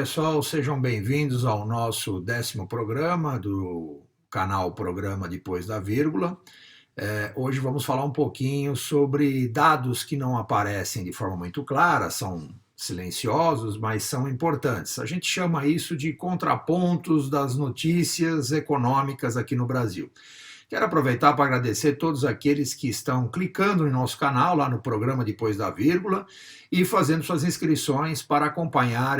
pessoal, sejam bem-vindos ao nosso 10º programa do canal Programa Depois da Vírgula. Hoje vamos falar um pouquinho sobre dados que não aparecem de forma muito clara, são silenciosos, mas são importantes. A gente chama isso de contrapontos das notícias econômicas aqui no Brasil. Quero aproveitar para agradecer todos aqueles que estão clicando no nosso canal, lá no Programa Depois da Vírgula, e fazendo suas inscrições para acompanhar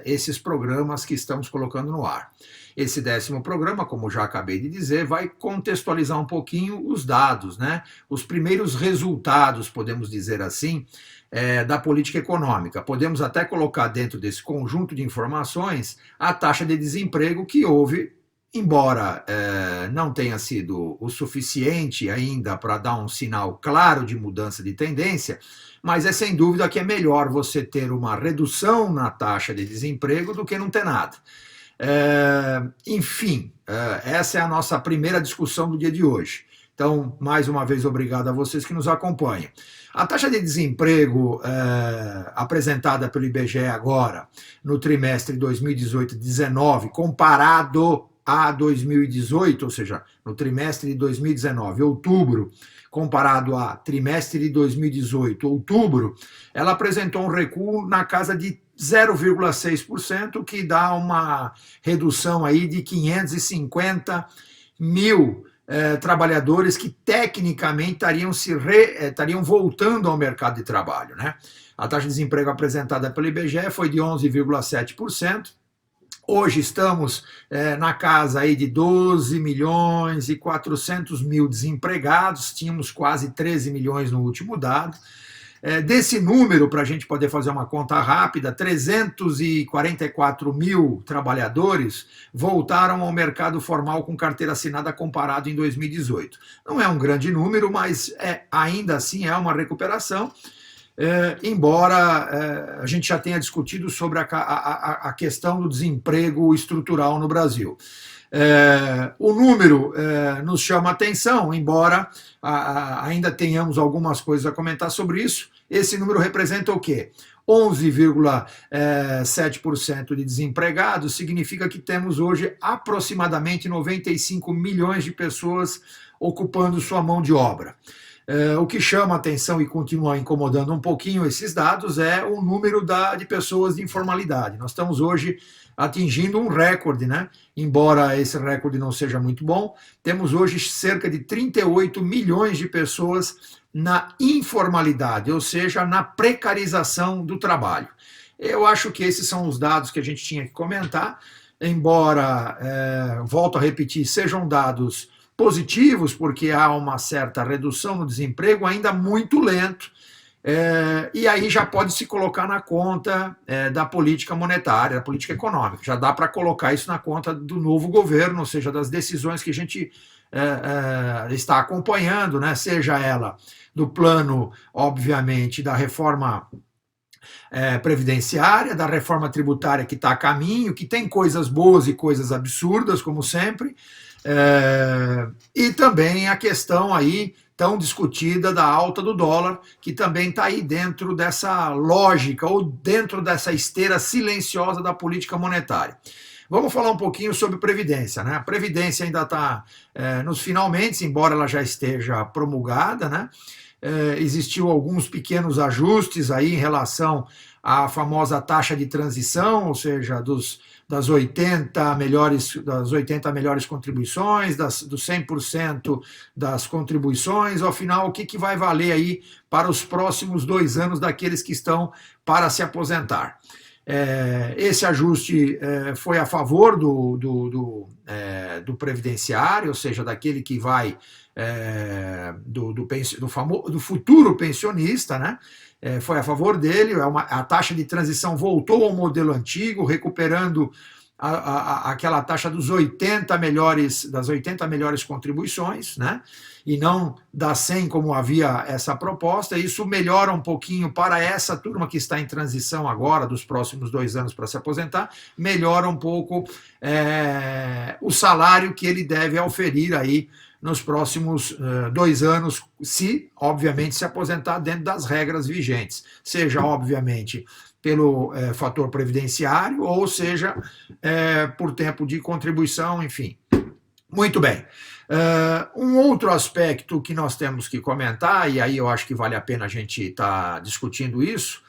esses programas que estamos colocando no ar. Esse 10º programa, como já acabei de dizer, vai contextualizar um pouquinho os dados, né? Os primeiros resultados, podemos dizer assim, da política econômica. Podemos até colocar dentro desse conjunto de informações a taxa de desemprego que houve, embora não tenha sido o suficiente ainda para dar um sinal claro de mudança de tendência, mas é sem dúvida que é melhor você ter uma redução na taxa de desemprego do que não ter nada. Enfim, essa é a nossa primeira discussão do dia de hoje. Então, mais uma vez, obrigado a vocês que nos acompanham. A taxa de desemprego apresentada pelo IBGE agora, no trimestre 2018-19, comparado a 2018, ou seja, no trimestre de 2019, outubro, comparado a trimestre de 2018, outubro, ela apresentou um recuo na casa de 0,6%, que dá uma redução aí de 550 mil trabalhadores que tecnicamente estariam voltando ao mercado de trabalho, né? A taxa de desemprego apresentada pelo IBGE foi de 11,7%. Hoje estamos na casa aí de 12 milhões e 400 mil desempregados, tínhamos quase 13 milhões no último dado. Desse número, para a gente poder fazer uma conta rápida, 344 mil trabalhadores voltaram ao mercado formal com carteira assinada comparado em 2018. Não é um grande número, mas ainda assim é uma recuperação. Embora a gente já tenha discutido sobre a questão do desemprego estrutural no Brasil. O número nos chama a atenção, embora ainda tenhamos algumas coisas a comentar sobre isso. Esse número representa o quê? 11,7% de desempregados, significa que temos hoje aproximadamente 95 milhões de pessoas ocupando sua mão de obra. O que chama a atenção e continua incomodando um pouquinho esses dados é o número de pessoas de informalidade. Nós estamos hoje atingindo um recorde, né? Embora esse recorde não seja muito bom, temos hoje cerca de 38 milhões de pessoas na informalidade, ou seja, na precarização do trabalho. Eu acho que esses são os dados que a gente tinha que comentar, embora, volto a repetir, sejam dados positivos, porque há uma certa redução no desemprego, ainda muito lento, e aí já pode se colocar na conta da política monetária, da política econômica. Já dá para colocar isso na conta do novo governo, ou seja, das decisões que a gente está acompanhando, né? Seja ela do plano, obviamente, da reforma previdenciária, da reforma tributária que está a caminho, que tem coisas boas e coisas absurdas, como sempre, e também a questão aí tão discutida da alta do dólar, que também está aí dentro dessa lógica ou dentro dessa esteira silenciosa da política monetária. Vamos falar um pouquinho sobre Previdência, né? A Previdência ainda está nos finalmente, embora ela já esteja promulgada, né? Existiu alguns pequenos ajustes aí em relação à famosa taxa de transição, ou seja, das 80 melhores contribuições, dos 100% das contribuições. Ao final, o que vai valer aí para os próximos 2 anos daqueles que estão para se aposentar? Esse ajuste foi a favor do previdenciário, ou seja, daquele que vai do futuro pensionista, né? Foi a favor dele. A taxa de transição voltou ao modelo antigo, recuperando aquela taxa das 80 melhores contribuições, né? E não das 100 como havia essa proposta. Isso melhora um pouquinho para essa turma que está em transição agora, dos próximos 2 anos para se aposentar, melhora um pouco o salário que ele deve oferir aí nos próximos 2 anos, se, obviamente, se aposentar dentro das regras vigentes. Seja, obviamente, pelo fator previdenciário, ou seja, por tempo de contribuição, enfim. Muito bem. Um outro aspecto que nós temos que comentar, e aí eu acho que vale a pena a gente estar discutindo isso,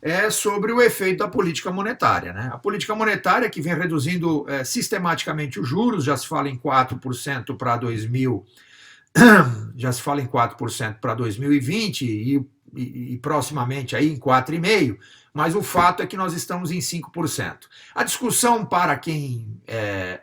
é sobre o efeito da política monetária, né? A política monetária que vem reduzindo sistematicamente os juros, já se fala em 4% para 2000, já se fala em 4% para 2020 e proximamente aí em 4,5%, mas o fato é que nós estamos em 5%. A discussão para quem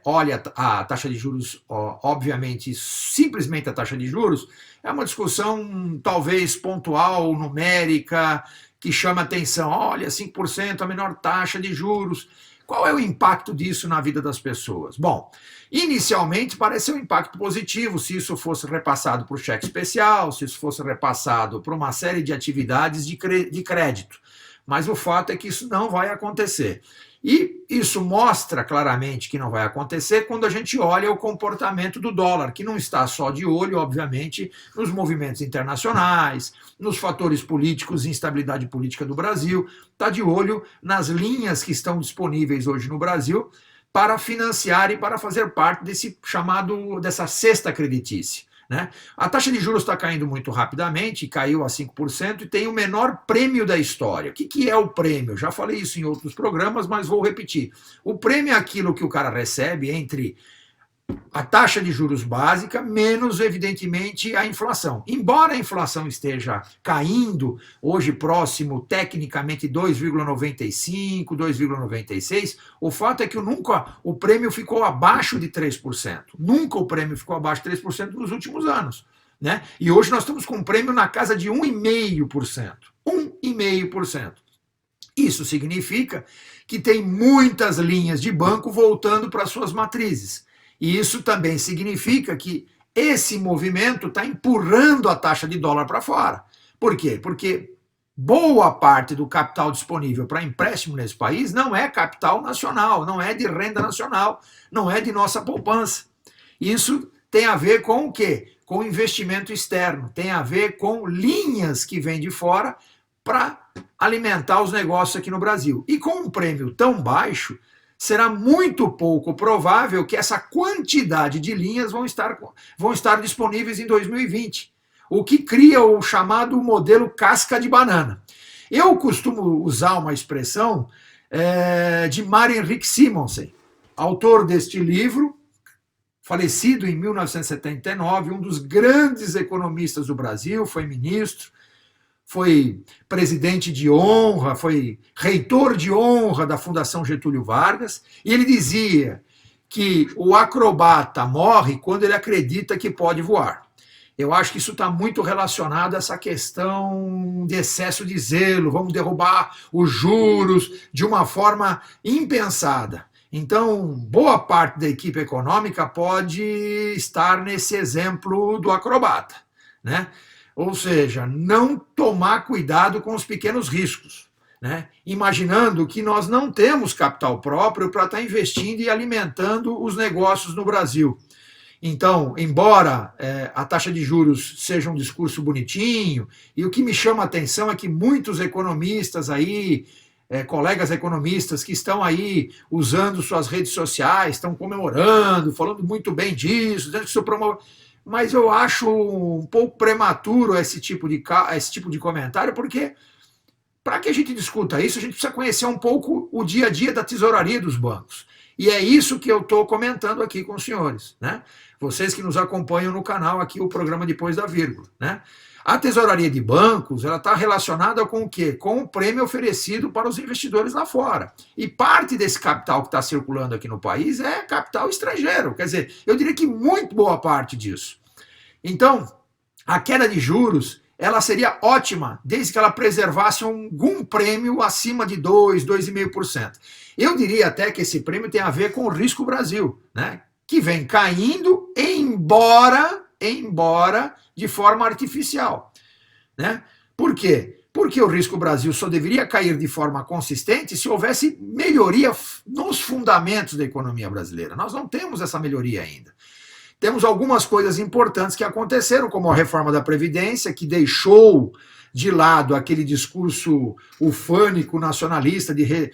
olha a taxa de juros, obviamente, simplesmente a taxa de juros, é uma discussão talvez pontual, numérica, que chama atenção. Olha, 5% a menor taxa de juros. Qual é o impacto disso na vida das pessoas? Bom, inicialmente parece um impacto positivo se isso fosse repassado por cheque especial, se isso fosse repassado por uma série de atividades de crédito. Mas o fato é que isso não vai acontecer. E isso mostra claramente que não vai acontecer quando a gente olha o comportamento do dólar, que não está só de olho, obviamente, nos movimentos internacionais, nos fatores políticos e instabilidade política do Brasil, está de olho nas linhas que estão disponíveis hoje no Brasil para financiar e para fazer parte dessa cesta creditícia. Né? A taxa de juros está caindo muito rapidamente, caiu a 5% e tem o menor prêmio da história. O que é o prêmio? Eu já falei isso em outros programas, mas vou repetir. O prêmio é aquilo que o cara recebe entre a taxa de juros básica menos, evidentemente, a inflação. Embora a inflação esteja caindo, hoje próximo, tecnicamente, 2,95%, 2,96%, o fato é que nunca o prêmio ficou abaixo de 3%. Nunca o prêmio ficou abaixo de 3% nos últimos anos. Né? E hoje nós estamos com um prêmio na casa de 1,5%. 1,5%. Isso significa que tem muitas linhas de banco voltando para suas matrizes. E isso também significa que esse movimento está empurrando a taxa de dólar para fora. Por quê? Porque boa parte do capital disponível para empréstimo nesse país não é capital nacional, não é de renda nacional, não é de nossa poupança. Isso tem a ver com o quê? Com investimento externo, tem a ver com linhas que vêm de fora para alimentar os negócios aqui no Brasil. E com um prêmio tão baixo, será muito pouco provável que essa quantidade de linhas vão estar disponíveis em 2020, o que cria o chamado modelo casca de banana. Eu costumo usar uma expressão de Mário Henrique Simonsen, autor deste livro, falecido em 1979, um dos grandes economistas do Brasil, foi ministro, foi presidente de honra, foi reitor de honra da Fundação Getúlio Vargas, e ele dizia que o acrobata morre quando ele acredita que pode voar. Eu acho que isso está muito relacionado a essa questão de excesso de zelo, vamos derrubar os juros de uma forma impensada. Então, boa parte da equipe econômica pode estar nesse exemplo do acrobata, né? Ou seja, não tomar cuidado com os pequenos riscos, né? Imaginando que nós não temos capital próprio para estar investindo e alimentando os negócios no Brasil. Então, embora a taxa de juros seja um discurso bonitinho, e o que me chama a atenção é que muitos economistas aí, colegas economistas que estão aí usando suas redes sociais, estão comemorando, falando muito bem disso, dizendo que isso promove... Mas eu acho um pouco prematuro esse tipo de comentário, porque para que a gente discuta isso, a gente precisa conhecer um pouco o dia a dia da tesouraria dos bancos. E é isso que eu estou comentando aqui com os senhores, né? Vocês que nos acompanham no canal aqui, o programa Depois da Vírgula, né? A tesouraria de bancos, ela está relacionada com o quê? Com o prêmio oferecido para os investidores lá fora. E parte desse capital que está circulando aqui no país é capital estrangeiro. Quer dizer, eu diria que muito boa parte disso. Então, a queda de juros, ela seria ótima, desde que ela preservasse algum prêmio acima de 2%, 2,5%. Eu diria até que esse prêmio tem a ver com o risco Brasil, né? Que vem caindo, embora de forma artificial, né? Por quê? Porque o risco Brasil só deveria cair de forma consistente se houvesse melhoria nos fundamentos da economia brasileira. Nós não temos essa melhoria ainda. Temos algumas coisas importantes que aconteceram, como a reforma da Previdência, que deixou de lado aquele discurso ufânico, nacionalista, de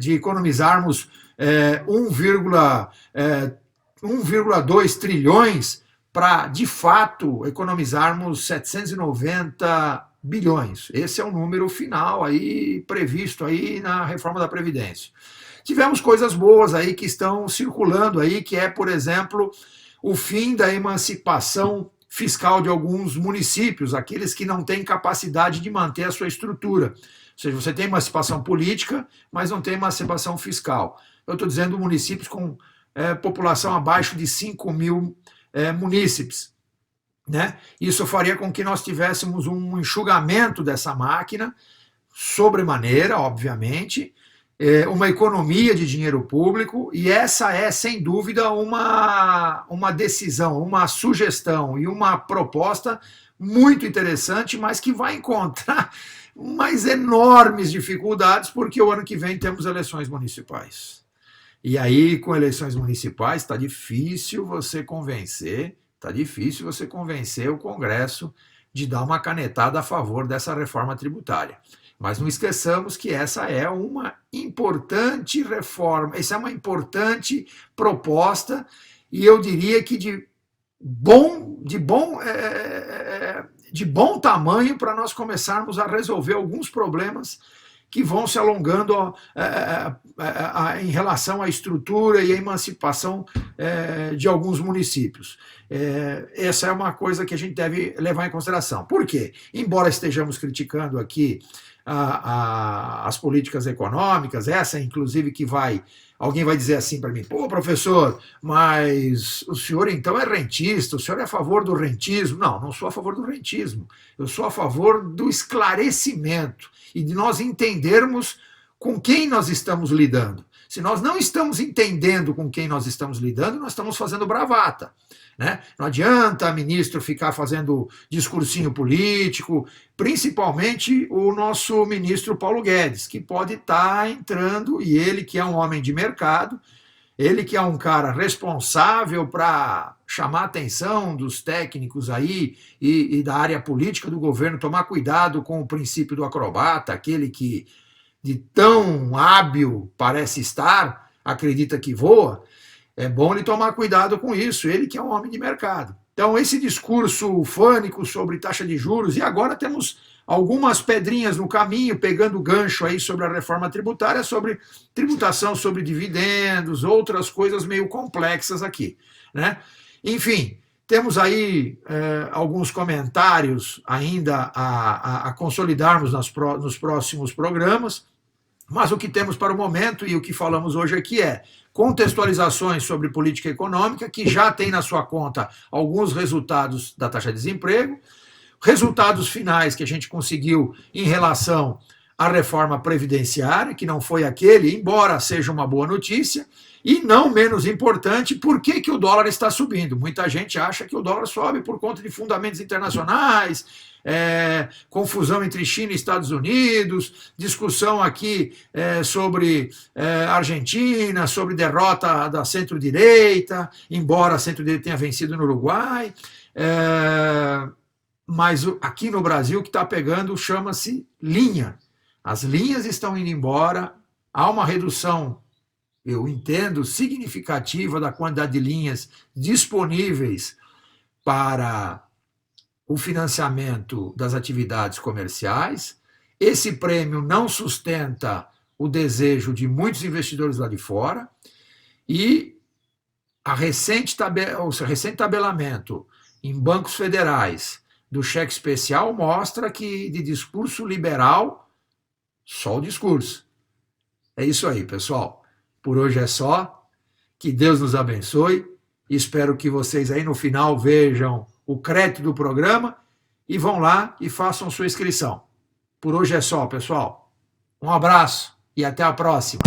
economizarmos 1,2 trilhões para, de fato, economizarmos 790 bilhões. Esse é o número final aí previsto aí na reforma da Previdência. Tivemos coisas boas aí que estão circulando aí, que é, por exemplo, o fim da emancipação fiscal de alguns municípios, aqueles que não têm capacidade de manter a sua estrutura. Ou seja, você tem emancipação política, mas não tem emancipação fiscal. Eu estou dizendo municípios com população abaixo de 5 mil munícipes. Né? Isso faria com que nós tivéssemos um enxugamento dessa máquina, sobremaneira, obviamente, uma economia de dinheiro público, e essa é, sem dúvida, uma decisão, uma sugestão e uma proposta muito interessante, mas que vai encontrar mais enormes dificuldades, porque o ano que vem temos eleições municipais. E aí, com eleições municipais, está difícil você convencer o Congresso de dar uma canetada a favor dessa reforma tributária. Mas não esqueçamos que essa é uma importante reforma, essa é uma importante proposta, e eu diria que de bom tamanho para nós começarmos a resolver alguns problemas que vão se alongando em relação à estrutura e à emancipação de alguns municípios. Essa é uma coisa que a gente deve levar em consideração. Por quê? Embora estejamos criticando aqui as políticas econômicas, essa inclusive que alguém vai dizer assim para mim: pô, professor, mas o senhor então é rentista, o senhor é a favor do rentismo? Não, não sou a favor do rentismo, eu sou a favor do esclarecimento e de nós entendermos com quem nós estamos lidando. Se nós não estamos entendendo com quem nós estamos lidando, nós estamos fazendo bravata. Né? Não adianta ministro ficar fazendo discursinho político, principalmente o nosso ministro Paulo Guedes, que pode estar entrando, e ele que é um homem de mercado, ele que é um cara responsável para chamar a atenção dos técnicos aí e da área política do governo, tomar cuidado com o princípio do acrobata, aquele que de tão hábil parece estar, acredita que voa. É bom ele tomar cuidado com isso, ele que é um homem de mercado. Então, esse discurso ufânico sobre taxa de juros, e agora temos algumas pedrinhas no caminho, pegando gancho aí sobre a reforma tributária, sobre tributação sobre dividendos, outras coisas meio complexas aqui. Né? Enfim, temos aí alguns comentários ainda a consolidarmos nos próximos programas, mas o que temos para o momento e o que falamos hoje aqui é contextualizações sobre política econômica, que já tem na sua conta alguns resultados da taxa de desemprego, resultados finais que a gente conseguiu em relação à reforma previdenciária, que não foi aquele, embora seja uma boa notícia, e não menos importante, por que o dólar está subindo? Muita gente acha que o dólar sobe por conta de fundamentos internacionais, confusão entre China e Estados Unidos, discussão aqui sobre Argentina, sobre derrota da centro-direita, embora a centro-direita tenha vencido no Uruguai, mas aqui no Brasil o que está pegando chama-se linha. As linhas estão indo embora, há uma redução, eu entendo, significativa da quantidade de linhas disponíveis para o financiamento das atividades comerciais. Esse prêmio não sustenta o desejo de muitos investidores lá de fora, e o recente tabelamento em bancos federais do cheque especial mostra que de discurso liberal, só o discurso. É isso aí, pessoal. Por hoje é só. Que Deus nos abençoe. Espero que vocês aí no final vejam o crédito do programa e vão lá e façam sua inscrição. Por hoje é só, pessoal. Um abraço e até a próxima.